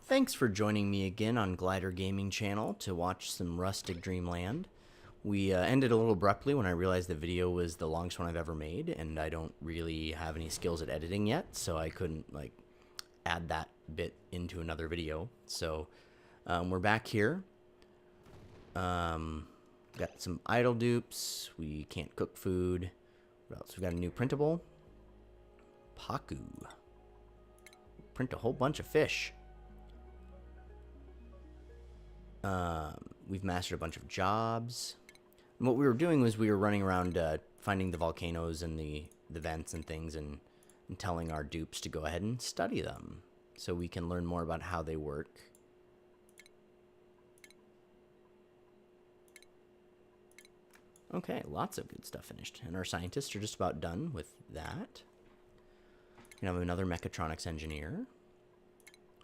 Thanks for joining me again on Glider Gaming Channel to watch some Rustic Dreamland. We ended a little abruptly when I realized the video was the longest one I've ever made, and I don't really have any skills at editing yet, so I couldn't add that bit into another video. So we're back here. Got some idle dupes. We can't cook food. What else? We got a new printable. Paku. Print a whole bunch of fish. We've mastered a bunch of jobs. And what we were doing was we were running around finding the volcanoes and the vents and things and telling our dupes to go ahead and study them so we can learn more about how they work. Okay, lots of good stuff finished. And our scientists are just about done with that. We have another mechatronics engineer,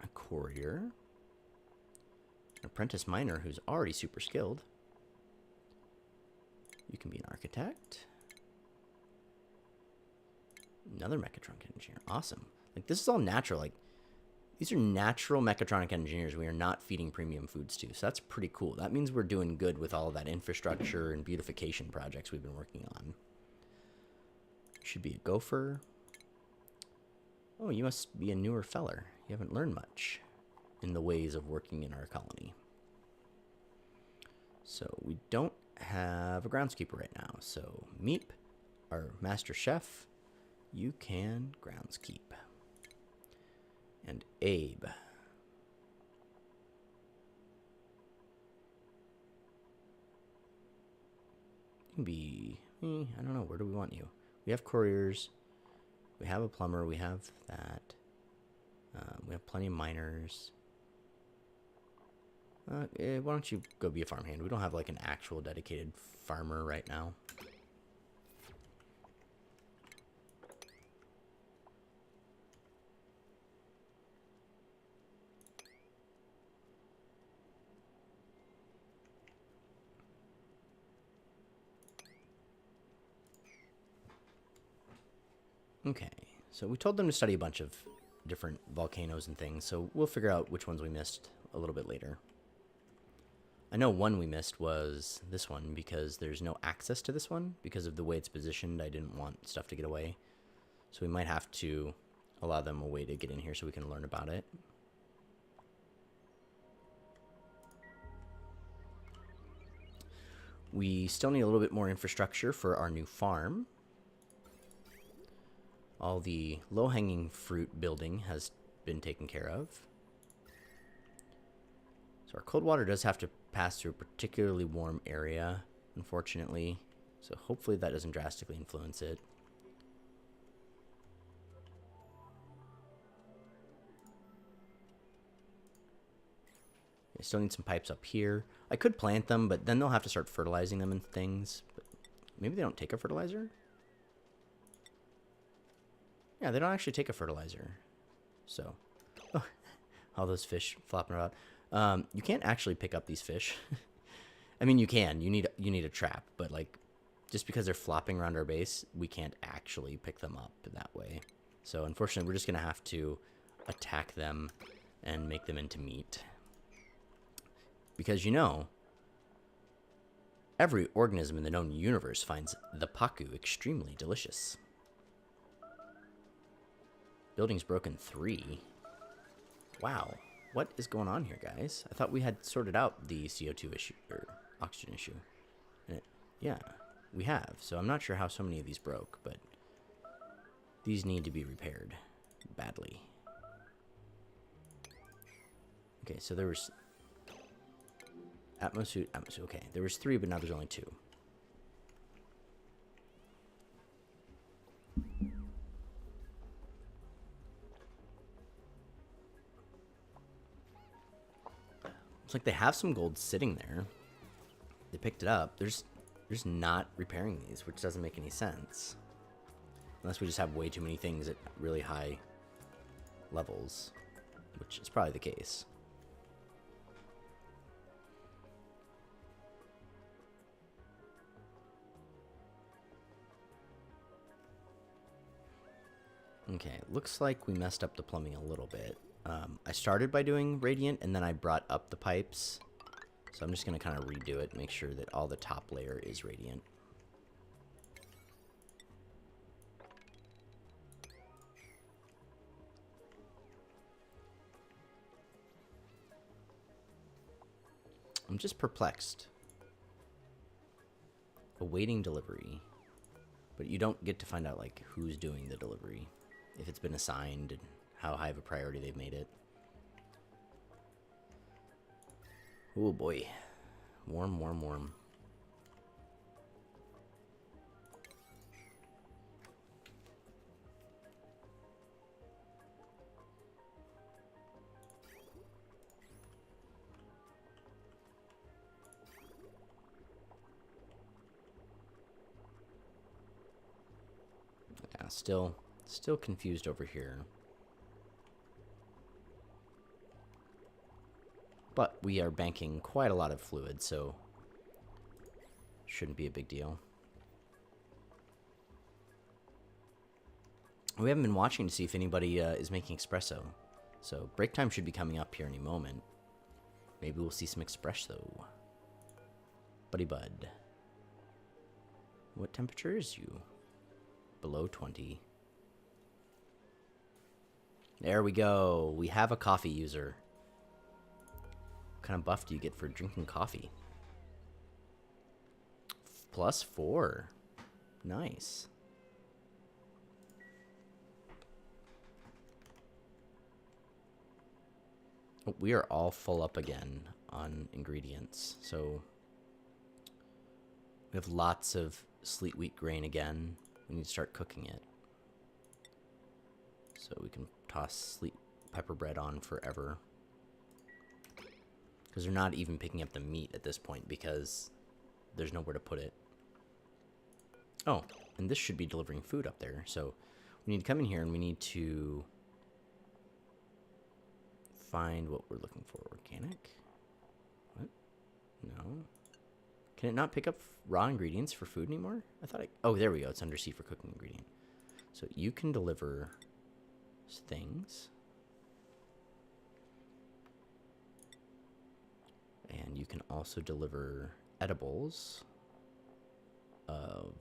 a courier, an apprentice miner who's already super skilled. You can be an architect. Another mechatronic engineer. Awesome. This is all natural. These are natural mechatronic engineers we are not feeding premium foods to. So that's pretty cool. That means we're doing good with all of that infrastructure and beautification projects we've been working on. Should be a gopher. Oh, you must be a newer feller. You haven't learned much in the ways of working in our colony. So we don't have a groundskeeper right now. So Meep, our master chef, you can groundskeep. And Abe. You can be, I don't know, where do we want you? We have couriers. We have a plumber. We have that. We have plenty of miners. Why don't you go be a farmhand? We don't have an actual dedicated farmer right now. Okay, so we told them to study a bunch of different volcanoes and things, so we'll figure out which ones we missed a little bit later. I know one we missed was this one because there's no access to this one because of the way it's positioned. I didn't want stuff to get away. So we might have to allow them a way to get in here so we can learn about it. We still need a little bit more infrastructure for our new farm. All the low-hanging fruit building has been taken care of. So our cold water does have to pass through a particularly warm area, unfortunately. So hopefully that doesn't drastically influence it. I still need some pipes up here. I could plant them, but then they'll have to start fertilizing them and things. But maybe they don't take a fertilizer? Yeah, they don't actually take a fertilizer. So, all those fish flopping around. You can't actually pick up these fish. I mean, you can. You need a trap, but just because they're flopping around our base, we can't actually pick them up that way. So, unfortunately, we're just gonna have to attack them and make them into meat. Because every organism in the known universe finds the paku extremely delicious. Building's broken 3. Wow. What is going on here, guys? I thought we had sorted out the CO2 issue, or oxygen issue. Yeah, we have. So I'm not sure how so many of these broke, but these need to be repaired badly. Okay, so there was atmosuit. Okay, there was 3, but now there's only 2. Looks like they have some gold sitting there. They picked it up. They're just not repairing these, which doesn't make any sense. Unless we just have way too many things at really high levels, which is probably the case. Okay, looks like we messed up the plumbing a little bit. I started by doing radiant, and then I brought up the pipes. So I'm just going to kind of redo it, make sure that all the top layer is radiant. I'm just perplexed. Awaiting delivery. But you don't get to find out, like, who's doing the delivery. If it's been assigned and how high of a priority they've made it. Oh boy. Warm, warm, warm. Yeah, still confused over here. But we are banking quite a lot of fluid, so shouldn't be a big deal. We haven't been watching to see if anybody is making espresso. So break time should be coming up here any moment. Maybe we'll see some espresso. Buddy bud. What temperature is you? Below 20. There we go. We have a coffee user. What kind of buff do you get for drinking coffee? +4. Nice. Oh, we are all full up again on ingredients. So we have lots of sleet wheat grain again. We need to start cooking it. So we can toss sleet pepper bread on forever. Because they're not even picking up the meat at this point because there's nowhere to put it. Oh, and this should be delivering food up there. So we need to come in here and we need to find what we're looking for. Organic? What? No. Can it not pick up raw ingredients for food anymore? I thought oh, there we go. It's under C for cooking ingredient. So you can deliver things. And you can also deliver edibles of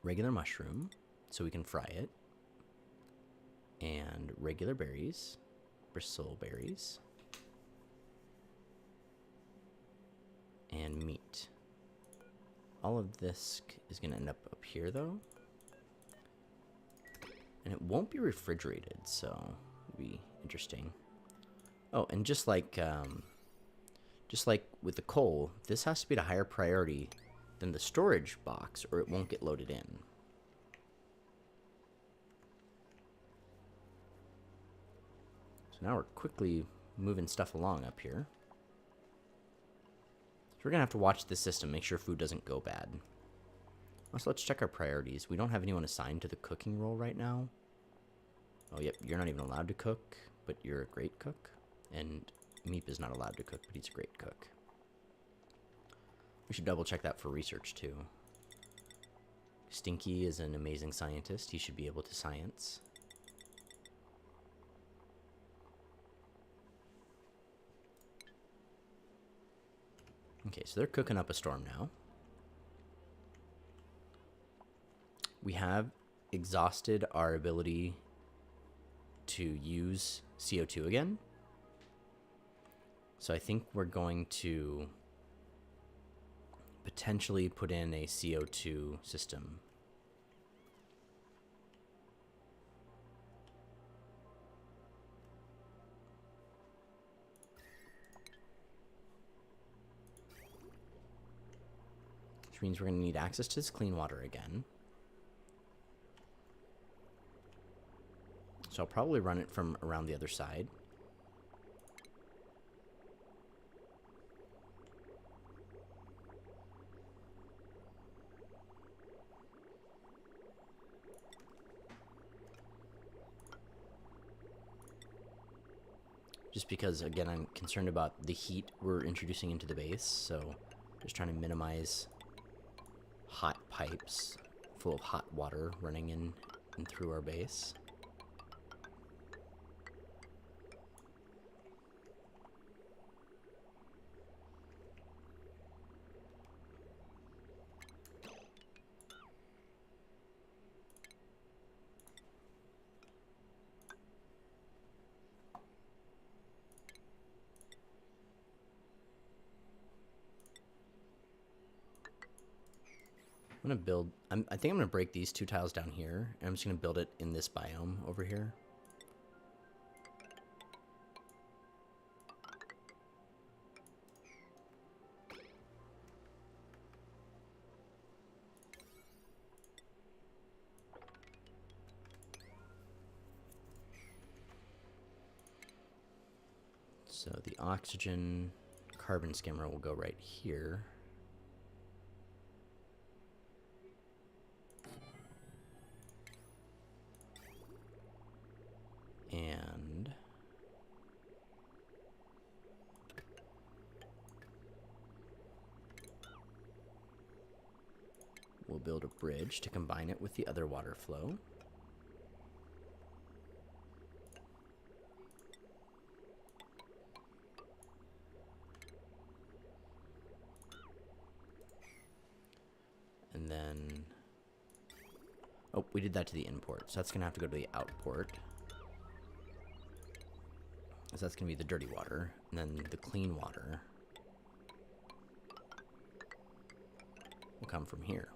regular mushroom, so we can fry it, and regular berries, bristle berries, and meat. All of this is going to end up here, though. And it won't be refrigerated, so it'll be interesting. Oh, and just like with the coal, this has to be at a higher priority than the storage box, or it won't get loaded in. So now we're quickly moving stuff along up here. So we're going to have to watch the system, make sure food doesn't go bad. Also, let's check our priorities. We don't have anyone assigned to the cooking role right now. Oh, yep, you're not even allowed to cook, but you're a great cook. And Meep is not allowed to cook, but he's a great cook. We should double check that for research, too. Stinky is an amazing scientist. He should be able to science. Okay, so they're cooking up a storm now. We have exhausted our ability to use CO2 again. So I think we're going to potentially put in a CO2 system. Which means we're going to need access to this clean water again. So I'll probably run it from around the other side. Just because, again, I'm concerned about the heat we're introducing into the base, so just trying to minimize hot pipes full of hot water running in and through our base. I'm gonna build. I think I'm gonna break these 2 tiles down here, and I'm just gonna build it in this biome over here. So the oxygen carbon skimmer will go right here. And we'll build a bridge to combine it with the other water flow. And then, oh, we did that to the import, so that's gonna have to go to the outport. So that's gonna be the dirty water, and then the clean water will come from here.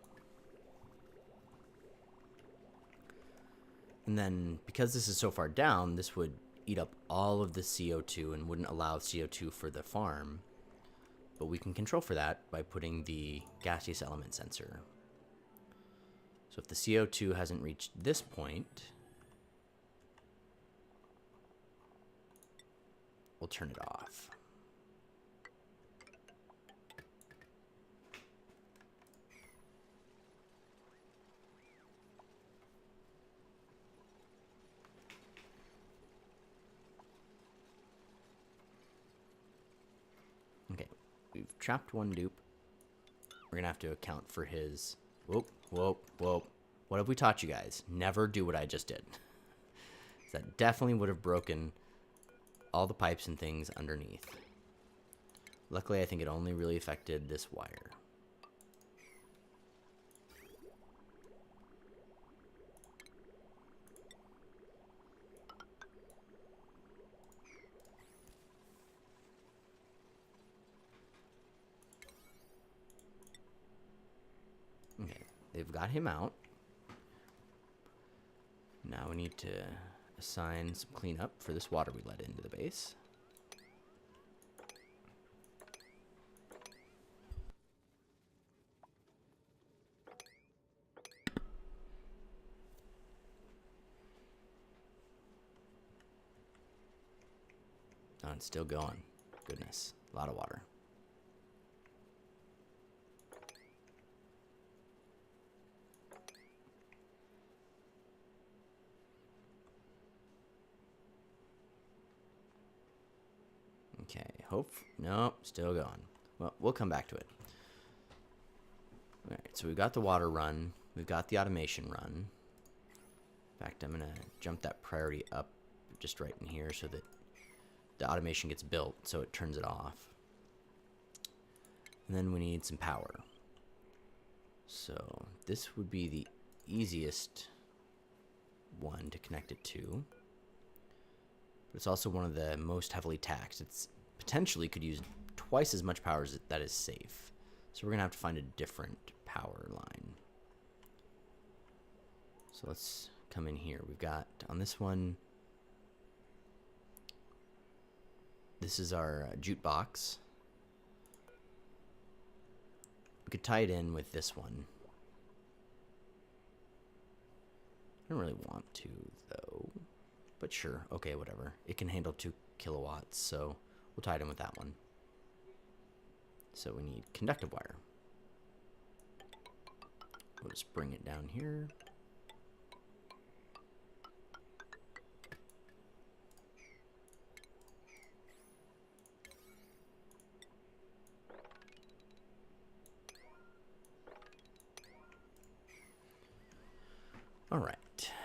And then, because this is so far down, this would eat up all of the CO2 and wouldn't allow CO2 for the farm. But we can control for that by putting the gaseous element sensor. So if the CO2 hasn't reached this point, we'll turn it off. Okay, we've trapped one dupe. We're gonna have to account for his... Whoa, whoa, whoa. What have we taught you guys? Never do what I just did. That definitely would have broken all the pipes and things underneath. Luckily, I think it only really affected this wire. Okay, they've got him out. Now we need to assign some cleanup for this water we let into the base. Oh, it's still going. Goodness, a lot of water. Okay, nope, still going. Well, we'll come back to it. All right, so we've got the water run. We've got the automation run. In fact, I'm going to jump that priority up just right in here so that the automation gets built, so it turns it off. And then we need some power. So this would be the easiest one to connect it to. But it's also one of the most heavily taxed. It's potentially could use twice as much power as that is safe. So we're gonna have to find a different power line. So let's come in here. We've got on this one, this is our jute box. We could tie it in with this one. I don't really want to though. But sure, okay, whatever. It can handle 2 kilowatts, so we'll tie it in with that one. So we need conductive wire. We'll just bring it down here. All right.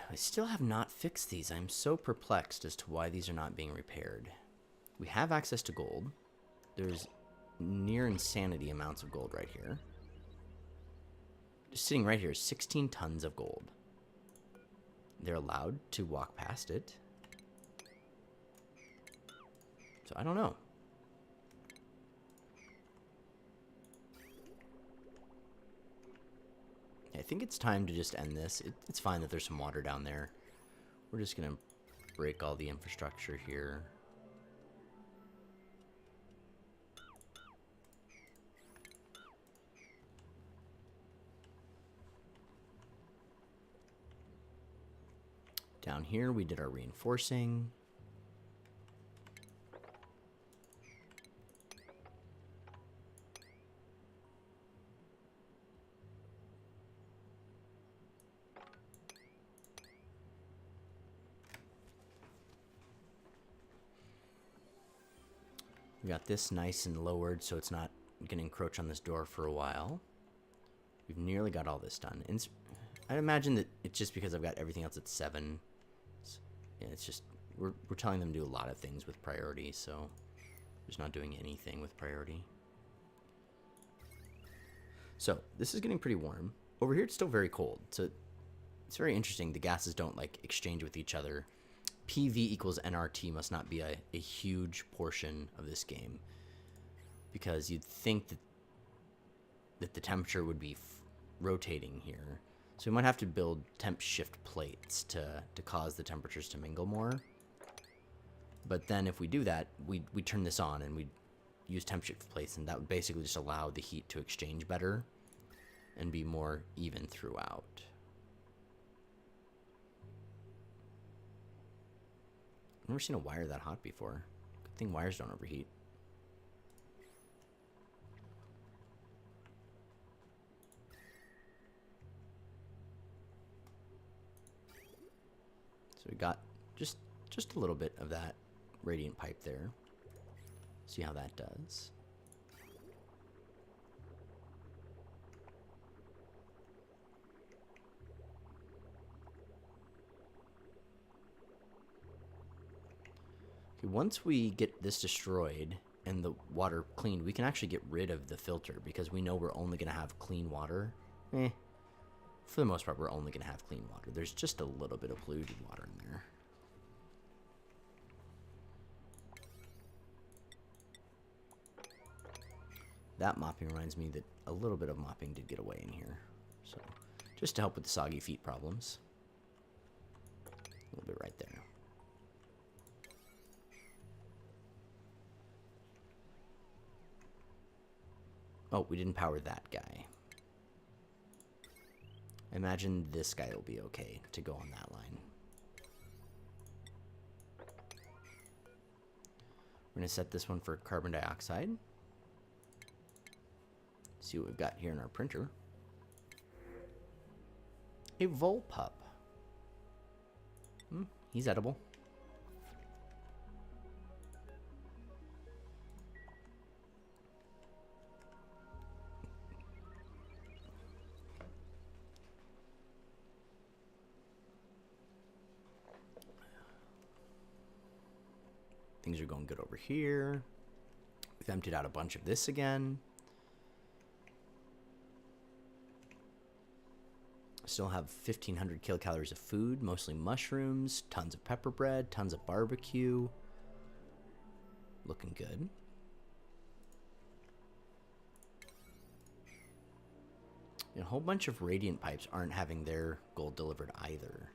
I still have not fixed these. I'm so perplexed as to why these are not being repaired. We have access to gold. There's near insanity amounts of gold right here. Just sitting right here is 16 tons of gold. They're allowed to walk past it. So I don't know. think it's time to just end this. It's fine that there's some water down there. We're just going to break all the infrastructure here. Down here, we did our reinforcing. We got this nice and lowered so it's not going to encroach on this door for a while. We've nearly got all this done. I imagine that it's just because I've got everything else at 7. It's just, we're telling them to do a lot of things with priority, so just not doing anything with priority. So, this is getting pretty warm. Over here, it's still very cold, so it's very interesting. The gases don't, like, exchange with each other. PV equals nRT must not be a huge portion of this game, because you'd think that the temperature would be rotating here. So we might have to build temp shift plates to cause the temperatures to mingle more. But then if we do that, we turn this on and we use temp shift plates, and that would basically just allow the heat to exchange better and be more even throughout. I've never seen a wire that hot before. Good thing wires don't overheat. So we got just a little bit of that radiant pipe there. See how that does. Okay, once we get this destroyed and the water cleaned, we can actually get rid of the filter because we know we're only going to have clean water. For the most part, we're only going to have clean water. There's just a little bit of polluted water in there. That mopping reminds me that a little bit of mopping did get away in here. So, just to help with the soggy feet problems. A little bit right there. Oh, we didn't power that guy. I imagine this guy will be okay to go on that line. We're going to set this one for carbon dioxide. See what we've got here in our printer. A Volpup. He's edible. Things are going good over here. We've emptied out a bunch of this again. Still have 1,500 kilocalories of food, mostly mushrooms, tons of pepper bread, tons of barbecue. Looking good. And a whole bunch of radiant pipes aren't having their gold delivered either.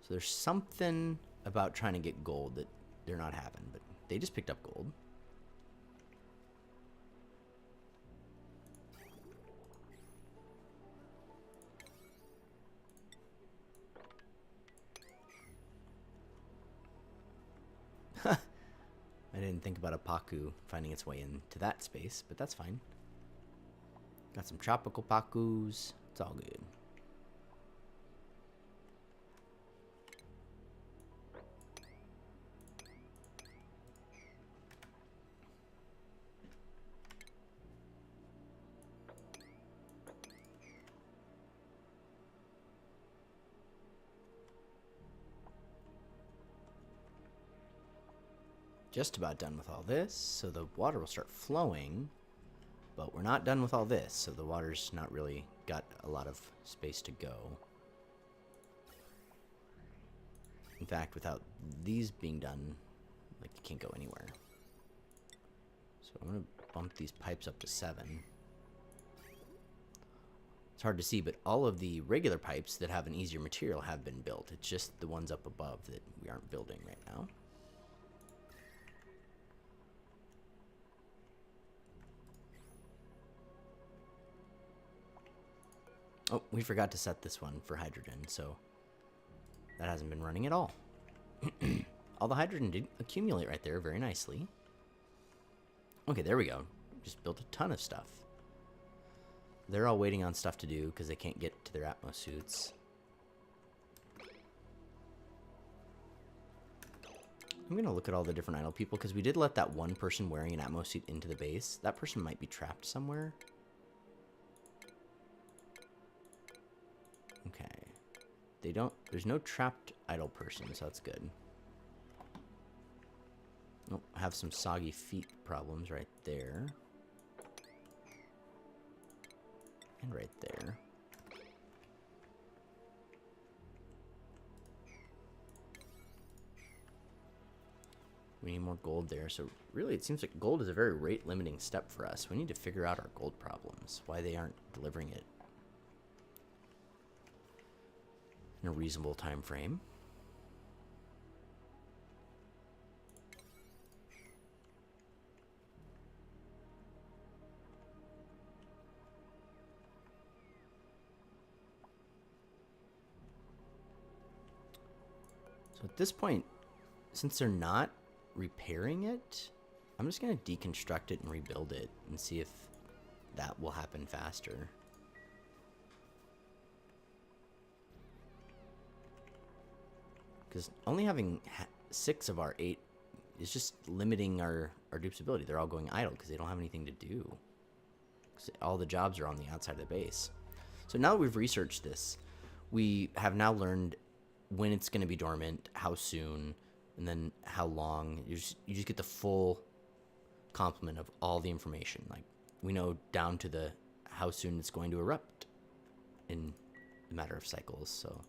So there's something about trying to get gold that they're not having, but they just picked up gold. I didn't think about a Paku finding its way into that space, but that's fine. Got some tropical Pakus. It's all good. Just about done with all this, so the water will start flowing, but we're not done with all this, so the water's not really got a lot of space to go. In fact, without these being done, like, you can't go anywhere. So I'm going to bump these pipes up to 7. It's hard to see, but all of the regular pipes that have an easier material have been built. It's just the ones up above that we aren't building right now. Oh, we forgot to set this one for hydrogen, so that hasn't been running at all. All the hydrogen did accumulate right there very nicely. Okay, there we go. Just built a ton of stuff. They're all waiting on stuff to do because they can't get to their exosuits. I'm going to look at all the different idle people because we did let that one person wearing an exosuit into the base. That person might be trapped somewhere. Okay. There's no trapped idle person, so that's good. Oh, I have some soggy feet problems right there. And right there. We need more gold there. So really, it seems like gold is a very rate limiting step for us. We need to figure out our gold problems, why they aren't delivering it in a reasonable time frame. So at this point, since they're not repairing it, I'm just going to deconstruct it and rebuild it and see if that will happen faster. Because only having 6 of our 8 is just limiting our dupes' ability. They're all going idle because they don't have anything to do. 'Cause all the jobs are on the outside of the base. So now that we've researched this, we have now learned when it's going to be dormant, how soon, and then how long. You just get the full complement of all the information. Like, we know down to the how soon it's going to erupt in a matter of cycles, so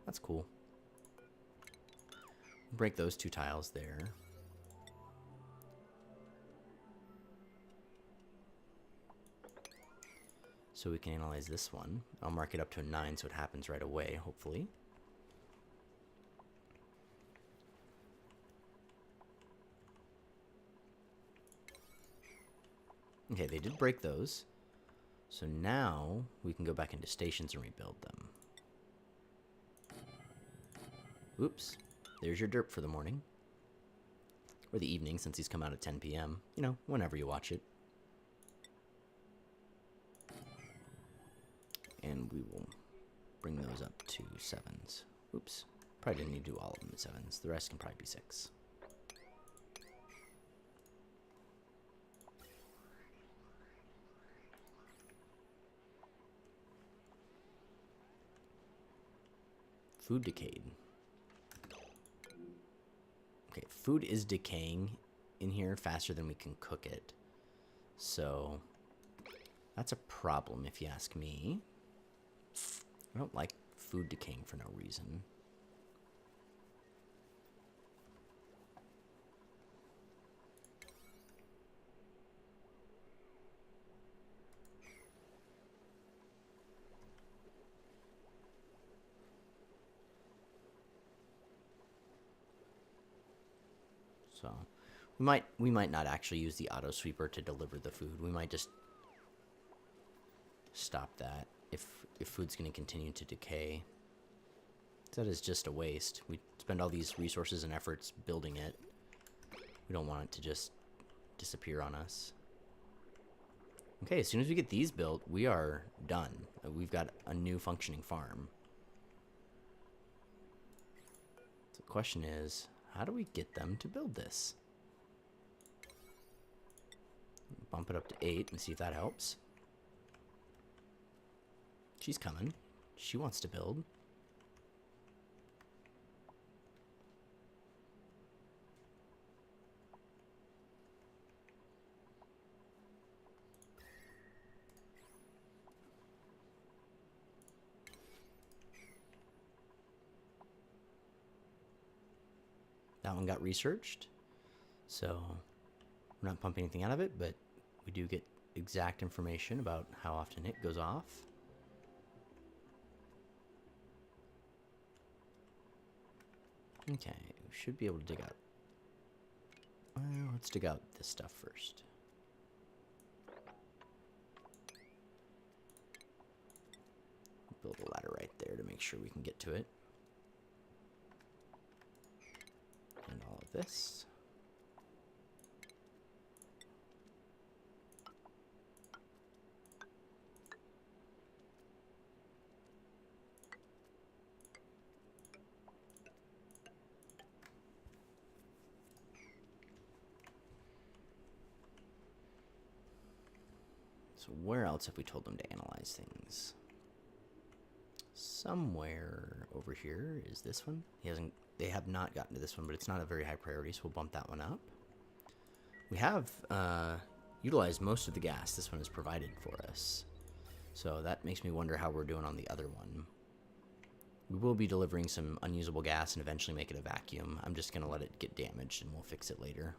that's cool. Break those 2 tiles there. So we can analyze this one. I'll mark it up to a 9 so it happens right away, hopefully. Okay, they did break those. So now we can go back into stations and rebuild them. Oops. There's your derp for the morning. Or the evening, since he's come out at 10 p.m. You know, whenever you watch it. And we will bring those up to 7s. Oops. Probably didn't need to do all of them at 7s. The rest can probably be 6. Food decayed. Okay, food is decaying in here faster than we can cook it. So that's a problem if you ask me. I don't like food decaying for no reason. So we might not actually use the auto sweeper to deliver the food. We might just stop that if food's going to continue to decay. That is just a waste. We spend all these resources and efforts building it. We don't want it to just disappear on us. Okay, as soon as we get these built, we are done. We've got a new functioning farm. So the question is, how do we get them to build this? Bump it up to 8 and see if that helps. She's coming. She wants to build. That one got researched, so we're not pumping anything out of it, but we do get exact information about how often it goes off. Okay, we should be able to dig out. Well, let's dig out this stuff first. Build a ladder right there to make sure we can get to it. And all of this. So where else have we told them to analyze things? Somewhere over here is this one. They have not gotten to this one, but it's not a very high priority, so we'll bump that one up. We have utilized most of the gas this one has provided for us. So that makes me wonder how we're doing on the other one. We will be delivering some unusable gas and eventually make it a vacuum. I'm just going to let it get damaged and we'll fix it later.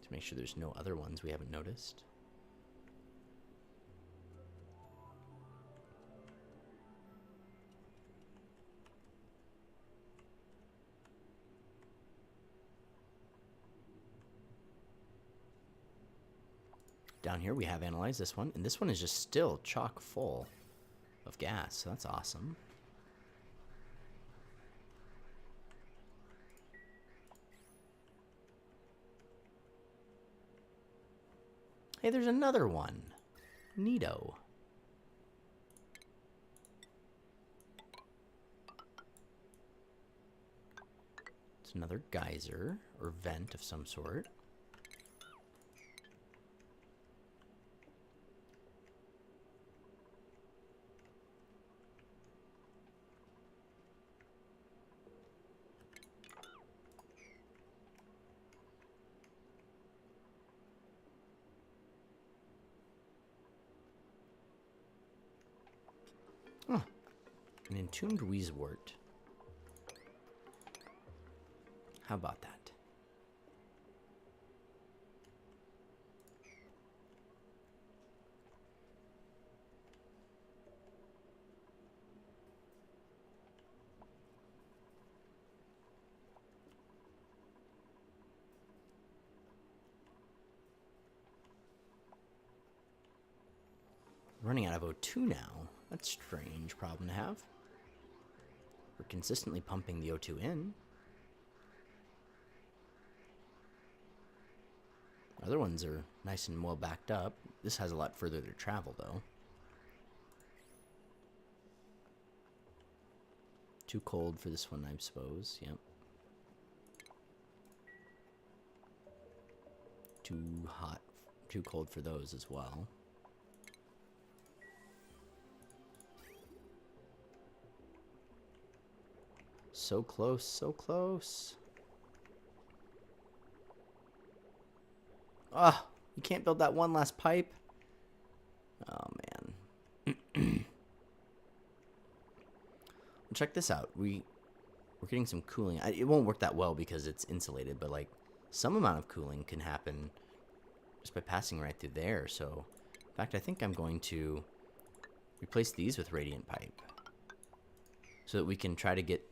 To make sure there's no other ones we haven't noticed. Down here we have analyzed this one, and this one is just still chock full of gas, so that's awesome. Hey, there's another one. Neato. It's another geyser or vent of some sort. Oh, an entombed wheezewort. How about that? Running out of O2 now. That's a strange problem to have. We're consistently pumping the O2 in. Other ones are nice and well backed up. This has a lot further to travel, though. Too cold for this one, I suppose. Yep. Too hot, too cold for those as well. So close, so close. Ah, you can't build that one last pipe. Oh, man. Well, check this out. We're getting some cooling. It won't work that well because it's insulated, but like some amount of cooling can happen just by passing right through there. So, in fact, I think I'm going to replace these with radiant pipe so that we can try to get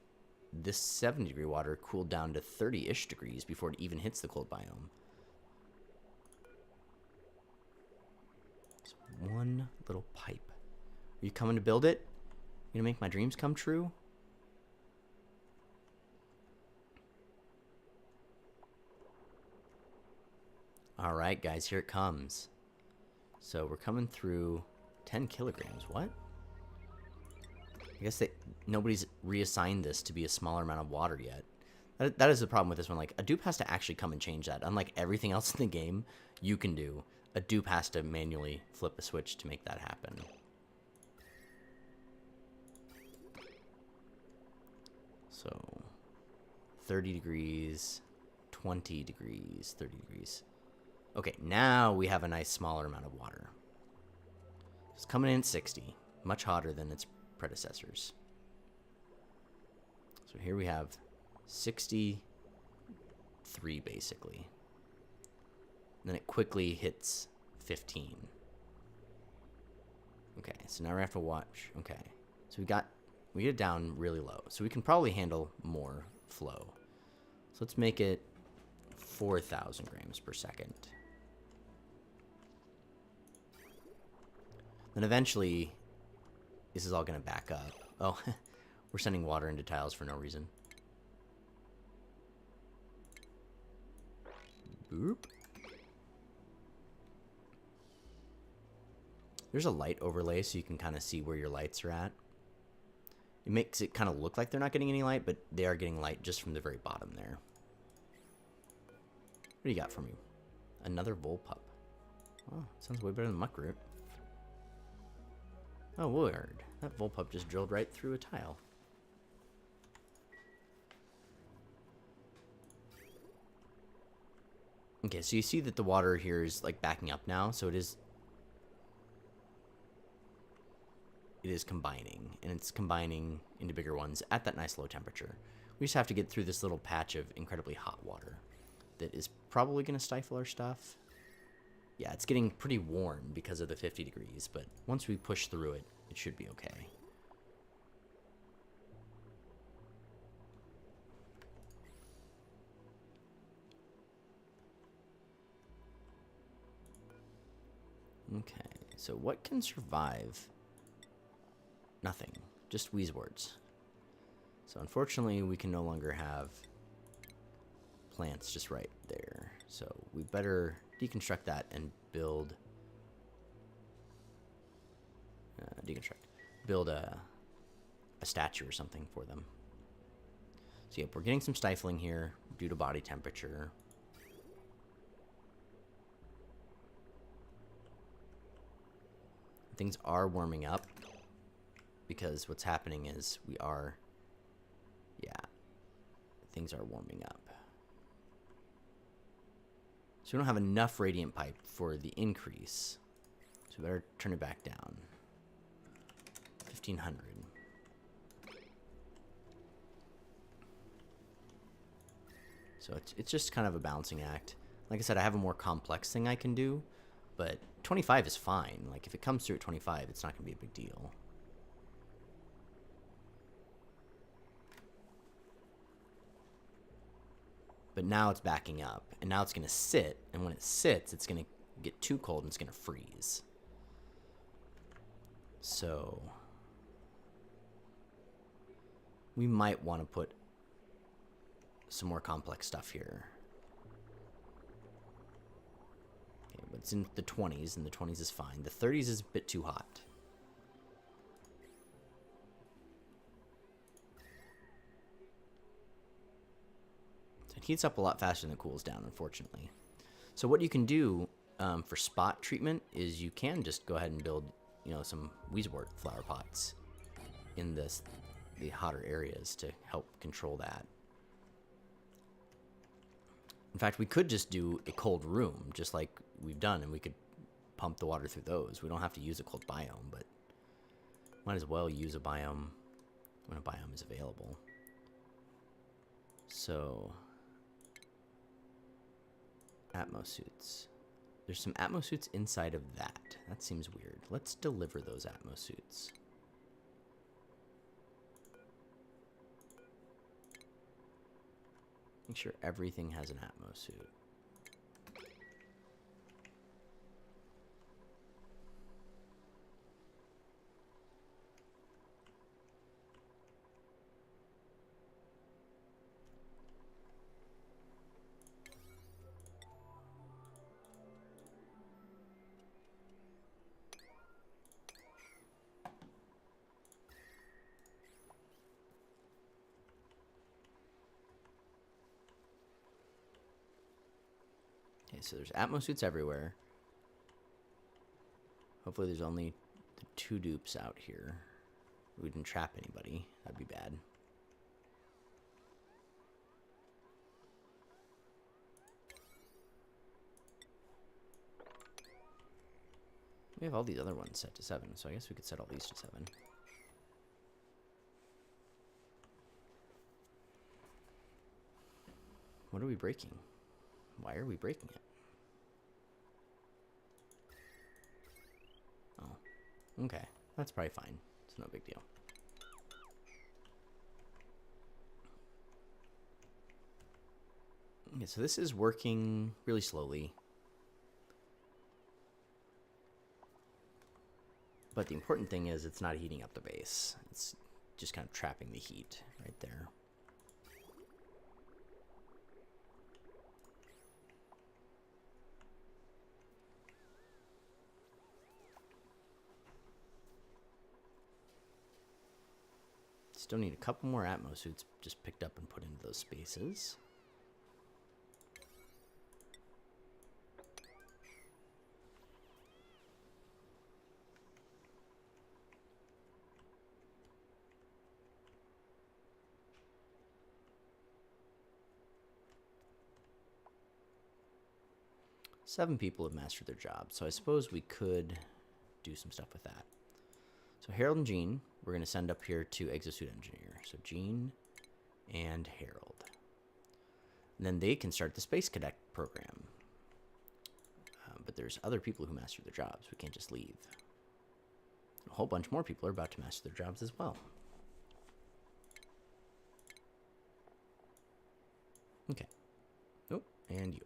this 70-degree water cooled down to 30-ish degrees before it even hits the cold biome. Just one little pipe. Are you coming to build it? You gonna make my dreams come true? All right, guys, here it comes. So we're coming through 10 kilograms. What? I guess nobody's reassigned this to be a smaller amount of water yet. That is the problem with this one. Like, a dupe has to actually come and change that. Unlike everything else in the game you can do, a dupe has to manually flip a switch to make that happen. So, 30 degrees, 20 degrees, 30 degrees. Okay, now we have a nice smaller amount of water. It's coming in at 60, much hotter than its predecessors. So here we have 63 basically. And then it quickly hits 15. Okay, so now we have to watch. Okay, so we get it down really low. So we can probably handle more flow. So let's make it 4,000 grams per second. Then eventually, this is all going to back up. Oh, we're sending water into tiles for no reason. Boop. There's a light overlay so you can kind of see where your lights are at. It makes it kind of look like they're not getting any light, but they are getting light just from the very bottom there. What do you got for me? Another Volpup. Oh, sounds way better than Muckroot. Oh, weird. That Volpup just drilled right through a tile. Okay, so you see that the water here is like backing up now, so it is combining, and it's combining into bigger ones at that nice low temperature. We just have to get through this little patch of incredibly hot water that is probably going to stifle our stuff. Yeah, it's getting pretty warm because of the 50 degrees, but once we push through it, it should be okay. Okay, so what can survive? Nothing, just Wheezeworts. So unfortunately, we can no longer have plants just right there. So we better deconstruct that and build build a statue or something for them. So yep, we're getting some stifling here due to body temperature. Things are warming up because what's happening is things are warming up. So we don't have enough radiant pipe for the increase. So we better turn it back down. 1,500. So it's just kind of a balancing act. Like I said, I have a more complex thing I can do, but 25 is fine. Like if it comes through at 25, it's not going to be a big deal. But now it's backing up, and now it's going to sit, and when it sits, it's going to get too cold and it's going to freeze. So we might want to put some more complex stuff here. Okay, but it's in the 20s, and the 20s is fine. The 30s is a bit too hot. It heats up a lot faster than it cools down, unfortunately. So what you can do for spot treatment is you can just go ahead and build, some Wheezewort flower pots in the hotter areas to help control that. In fact, we could just do a cold room, just like we've done, and we could pump the water through those. We don't have to use a cold biome, but might as well use a biome when a biome is available. So Atmosuits. There's some Atmosuits inside of that. That seems weird. Let's deliver those Atmosuits. Make sure everything has an Atmosuit. Okay, so there's Atmosuits everywhere. Hopefully there's only the 2 dupes out here. We didn't trap anybody. That'd be bad. We have all these other ones set to 7, so I guess we could set all these to 7. What are we breaking? Why are we breaking it? Oh, Okay, that's probably fine. It's no big deal. Okay, so this is working really slowly. But the important thing is it's not heating up the base. It's just kind of trapping the heat right there. Still need a couple more atmosuits just picked up and put into those spaces. Seven people have mastered their job, so I suppose we could do some stuff with that. So Harold and Jean, we're going to send up here to Exosuit Engineer. So Jean and Harold. And then they can start the Space Cadet program. But there's other people who master their jobs. We can't just leave. A whole bunch more people are about to master their jobs as well. Okay. Oh, and you.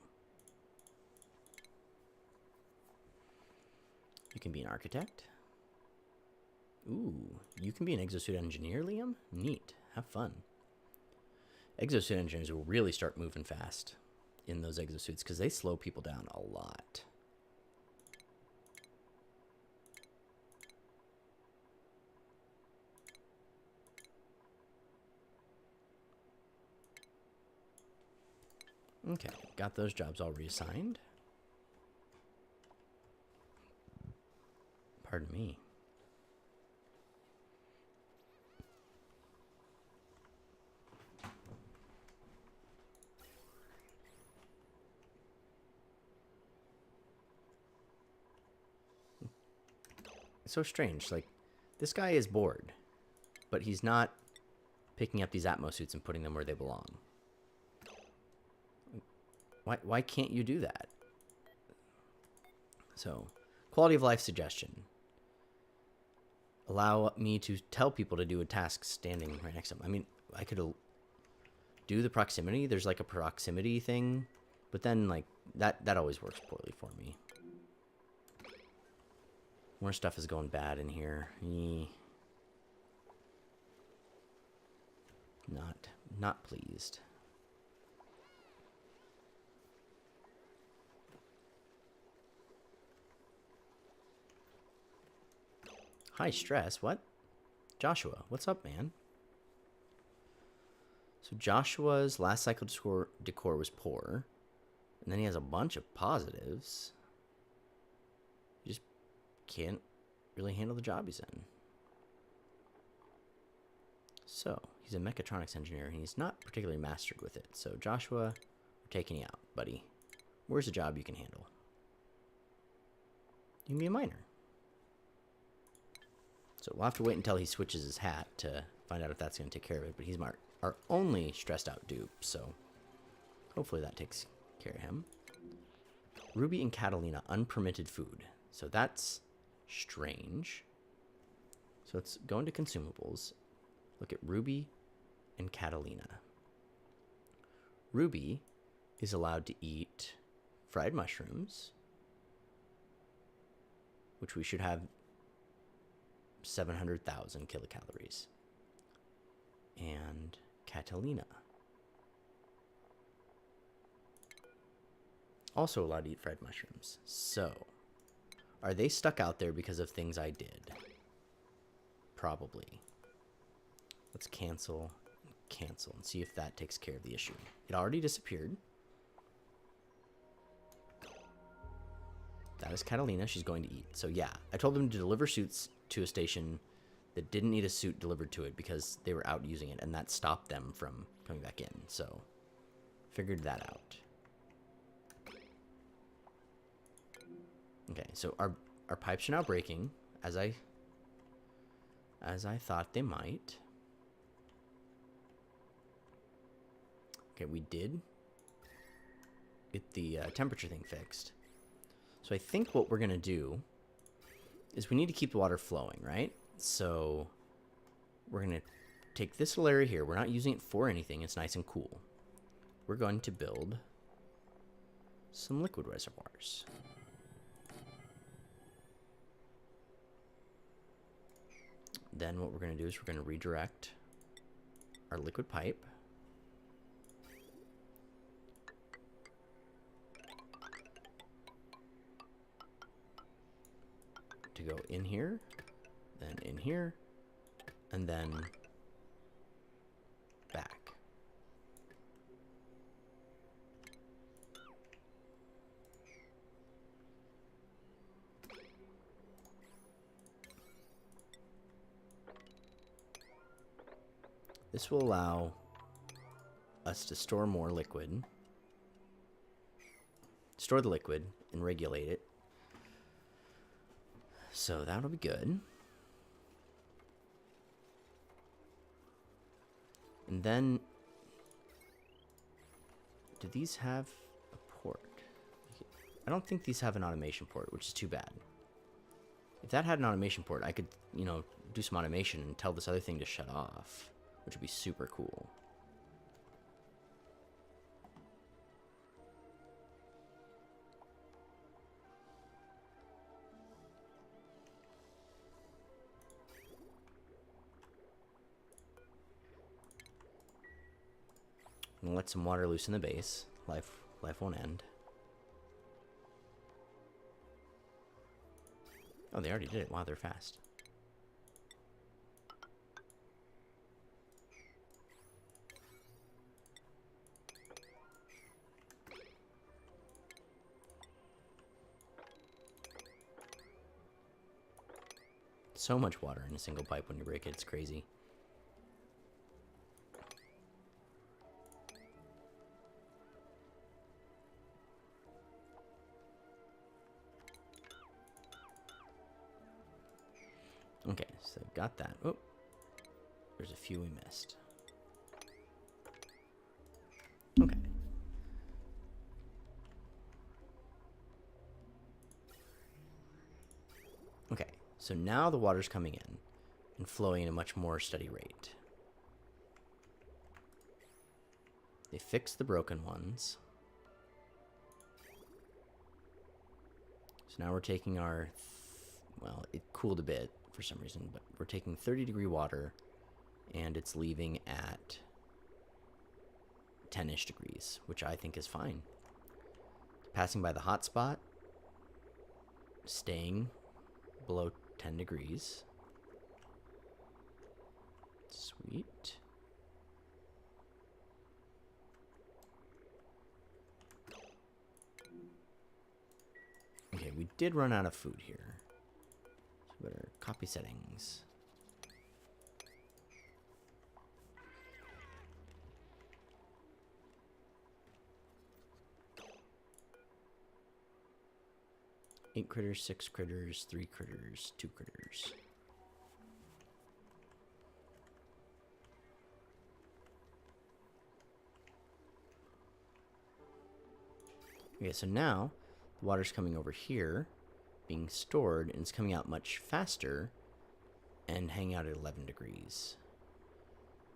You can be an architect. Ooh, you can be an exosuit engineer, Liam? Neat. Have fun. Exosuit engineers will really start moving fast in those exosuits because they slow people down a lot. Okay, got those jobs all reassigned. Pardon me. It's so strange. Like, this guy is bored, but he's not picking up these atmosuits and putting them where they belong. Why can't you do that? So, quality of life suggestion. Allow me to tell people to do a task standing right next to them. I mean, I could do the proximity. There's like a proximity thing, but then like that always works poorly for me. More stuff is going bad in here. Not pleased. High stress? What? Joshua, what's up, man? So Joshua's last cycle decor was poor. And then he has a bunch of positives. He just can't really handle the job he's in. So, he's a mechatronics engineer, and he's not particularly mastered with it. So, Joshua, we're taking you out, buddy. Where's a job you can handle? You can be a miner. So, we'll have to wait until he switches his hat to find out if that's going to take care of it. But he's our only stressed out dupe, so hopefully that takes care of him. Ruby and Catalina, unpermitted food. So, that's strange. So, let's go into consumables. Look at Ruby and Catalina. Ruby is allowed to eat fried mushrooms, which we should have 700,000 kilocalories. And Catalina also allowed to eat fried mushrooms. So, are they stuck out there because of things I did? Probably. Let's cancel and see if that takes care of the issue. It already disappeared. That is Catalina. She's going to eat. So yeah, I told them to deliver suits to a station that didn't need a suit delivered to it because they were out using it, and that stopped them from coming back in. So figured that out. Okay, so our pipes are now breaking, as I thought they might. Okay, we did get the temperature thing fixed. So I think what we're going to do is we need to keep the water flowing, right? So we're going to take this little area here. We're not using it for anything. It's nice and cool. We're going to build some liquid reservoirs. Then what we're going to do is we're going to redirect our liquid pipe to go in here, then in here, and then back. This will allow us to store more liquid, store the liquid, and regulate it. So that'll be good. And then, do these have a port? I don't think these have an automation port, which is too bad. If that had an automation port, I could, you know, do some automation and tell this other thing to shut off, which would be super cool. I'm gonna let some water loose in the base. Life won't end. Oh, they already did it. Wow, they're fast. So much water in a single pipe when you break it. It's crazy. Okay, so got that. Oh, there's a few we missed. Okay. Okay, so now the water's coming in and flowing at a much more steady rate. They fixed the broken ones. So now we're taking our, well, it cooled a bit for some reason, but we're taking 30-degree water and it's leaving at 10-ish degrees, which I think is fine. Passing by the hot spot, staying below 10 degrees. Sweet. Okay, we did run out of food here. So better copy settings. Eight critters, 6 critters, 3 critters, 2 critters. Okay, so now the water's coming over here, being stored, and it's coming out much faster and hanging out at 11 degrees.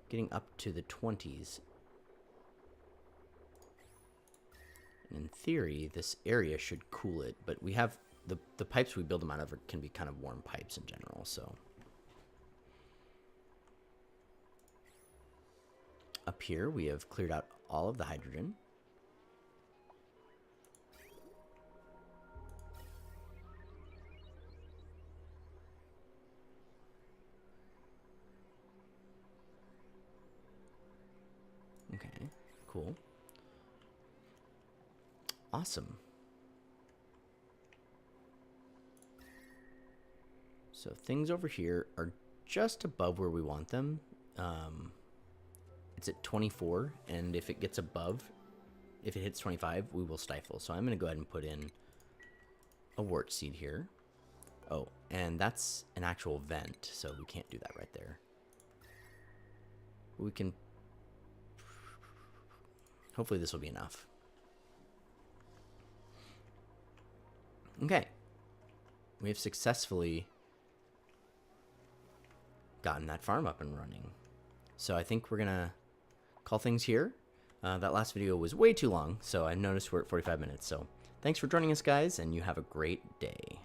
Getting up to the 20s. And in theory, this area should cool it, but we have the pipes we build them out of can be kind of warm pipes in general, so. Up here, we have cleared out all of the hydrogen. Okay, cool. Awesome. So things over here are just above where we want them. It's at 24, and if it gets above, if it hits 25, we will stifle. So I'm going to go ahead and put in a wort seed here. Oh, and that's an actual vent, so we can't do that right there. We can... Hopefully this will be enough. Okay. we have successfully gotten that farm up and running. So I think we're gonna call things here. That last video was way too long, so I noticed we're at 45 minutes. So thanks for joining us, guys, and you have a great day.